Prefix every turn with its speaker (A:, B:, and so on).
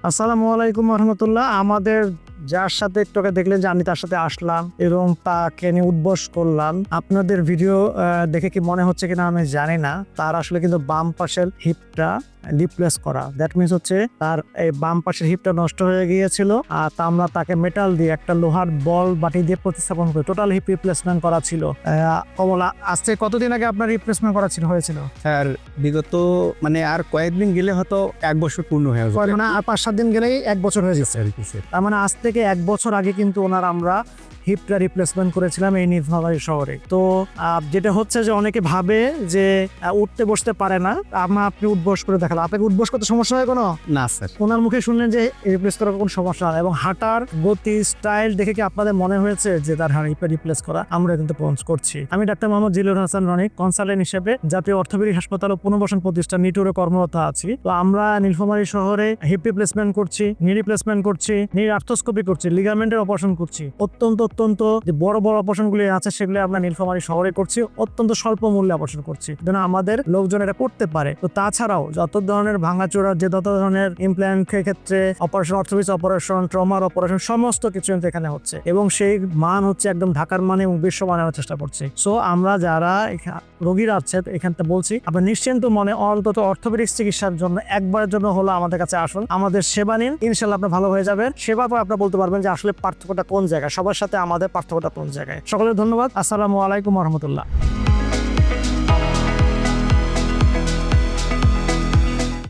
A: আসসালামু আলাইকুম রহমতুল্লাহ। আমাদের যার সাথে একটু আগে দেখলেন যে আমি তার সাথে আসলাম এবং তাকে নিয়ে উদ্বোস করলাম। আপনাদের ভিডিও দেখে কি মনে হচ্ছে কিনা আমি জানি না, তার আসলে কিন্তু বাম পাশের হিপটা রিপ্লেস করা। দ্যাট মিনস হচ্ছে তার এই বাম পাশের হিপটা নষ্ট হয়ে গিয়েছিল, আর তা আমরা তাকে মেটাল দিয়ে একটা লোহার বল বাটি দিয়ে প্রতিস্থাপন করে টোটাল হিপ রিপ্লেসমেন্ট করা ছিল। কমলা, আজকে কতদিন আগে আপনার রিপ্লেসমেন্ট করা হয়েছিল?
B: স্যার বিগত আর কয়েকদিন গেলে হয়তো 1 বছর পূর্ণ হয়ে যাবে।
A: মানে আর 5-7 দিন গেলেই 1 বছর হয়ে যাচ্ছে। তার মানে আজ থেকে 1 বছর আগে কিন্তু ওনার আমরা হিপটা রিপ্লেসমেন্ট করেছিলাম এই নীলফামারী শহরে। তো যেটা হচ্ছে যে অনেকে ভাবে যে উঠতে বসতে পারে না, আপনি উঠবস করে দেখালাম। আপনাকে উঠবস করতে সমস্যা হয় কোনো?
B: না স্যার।
A: ওনার মুখে শুনলেন যে রিপ্লেস করার কোনো সমস্যা হয়, এবং হাঁটার গতি স্টাইল দেখে কি আপনাদের মনে হয়েছে যে তার হিপটা রিপ্লেস করা? আমরা কিন্তু পৌঁছ করছি। আমি ডাক্তার মোহাম্মদ জিলুর হাসান রনিক, কনসালটেন্ট হিসেবে জাতীয় অর্থোপেডিক হাসপাতাল ও পুনর্বাসন প্রতিষ্ঠান নিটোরে কর্মরত আছি। তো আমরা নীলফামারী শহরে হিপ রিপ্লেসমেন্ট করছি, নি রিপ্লেসমেন্ট করছি, নি আর্থ্রোস্কোপি করছি, লিগামেন্টের অপারেশন করছি। অত্যন্ত যে বড় বড় অপারেশনগুলি আছে সেগুলো আমরা নীলফামারী শহরে করছি, অত্যন্ত স্বল্প মূল্যে অপারেশন করছি যেন আমাদের লোকজন এটা করতে পারে। তো তাছাড়াও যত ধরনের ভাঙাচোরা, যে যত ধরনের ইমপ্ল্যান্ট ক্ষেত্রে অপারেশন, অর্থোপেডিক্স অপারেশন, ট্রমার অপারেশন, সমস্ত কিছু এখানে হচ্ছে, এবং সেই মান হচ্ছে একদম ঢাকার মানে এবং বিশ্ব মানে চেষ্টা করছি। সো আমরা যারা রোগীরা আছে এখানটা বলছি, আপনার নিশ্চিন্ত মনে অন্তত অর্থোপেডিক্স চিকিৎসার জন্য একবারের জন্য হলো আমাদের কাছে আসুন, আমাদের সেবা নিন, ইনশাল্লাহ আপনি ভালো হয়ে যাবেন। সেবা পর আপনারা বলতে পারবেন যে আসলে পার্থক্যটা কোন জায়গায়, সবার সাথে আমাদের পার্থক্যটা কোন জায়গায়। সকলের ধন্যবাদ। আসসালামু আলাইকুম রহমতুল্লাহ।